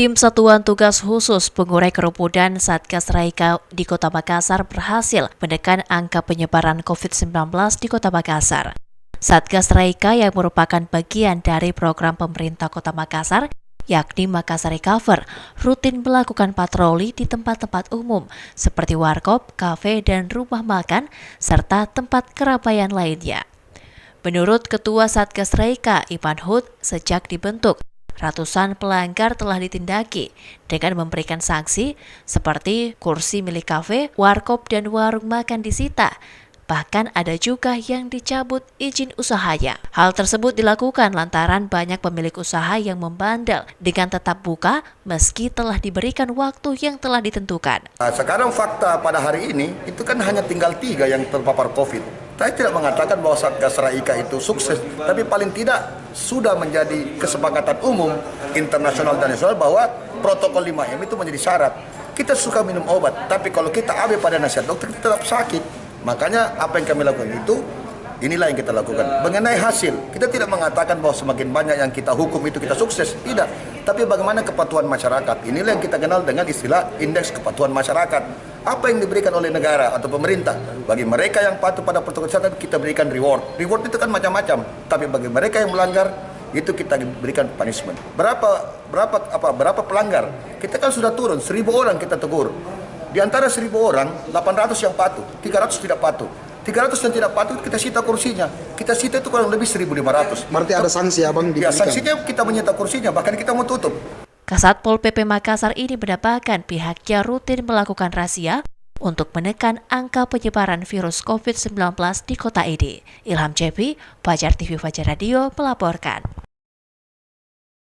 Tim Satuan Tugas Khusus Pengurai Kerumunan Satgas Raika di Kota Makassar berhasil menekan angka penyebaran COVID-19 di Kota Makassar. Satgas Raika yang merupakan bagian dari program pemerintah Kota Makassar, yakni Makassar Recover, rutin melakukan patroli di tempat-tempat umum seperti warkop, kafe, dan rumah makan, serta tempat keramaian lainnya. Menurut Ketua Satgas Raika, Iman Hud, sejak dibentuk, ratusan pelanggar telah ditindaki dengan memberikan sanksi seperti kursi milik kafe, warkop, dan warung makan disita. Bahkan ada juga yang dicabut izin usahanya. Hal tersebut dilakukan lantaran banyak pemilik usaha yang membandel dengan tetap buka meski telah diberikan waktu yang telah ditentukan. Sekarang fakta pada hari ini itu kan hanya tinggal 3 yang terpapar COVID. Saya tidak mengatakan bahwa Satgas Raika itu sukses, tapi paling tidak sudah menjadi kesepakatan umum internasional dan nasional bahwa protokol 5M itu menjadi syarat. Kita suka minum obat, tapi kalau kita abai pada nasihat dokter kita tetap sakit. Makanya apa yang kami lakukan itu, inilah yang kita lakukan. Mengenai hasil, kita tidak mengatakan bahwa semakin banyak yang kita hukum itu kita sukses, tidak. Tapi bagaimana kepatuhan masyarakat, inilah yang kita kenal dengan istilah indeks kepatuhan masyarakat. Apa yang diberikan oleh negara atau pemerintah, bagi mereka yang patuh pada protokol kesehatan kita berikan reward. Reward itu kan macam-macam, tapi bagi mereka yang melanggar, itu kita berikan punishment. Berapa pelanggar? Kita kan sudah turun, 1.000 orang kita tegur. Di antara 1.000 orang, 800 yang patuh, 300 tidak patuh. 300 yang tidak patuh kita sita kursinya. Kita sita itu kurang lebih 1.500. Berarti ada sanksi abang diberikan? Ya, sanksinya kita menyita kursinya, bahkan kita mau tutup. Kasat Pol PP Makassar ini menambahkan pihaknya rutin melakukan razia untuk menekan angka penyebaran virus COVID-19 di kota ini. Ilham Cepi, Fajar TV Fajar Radio melaporkan.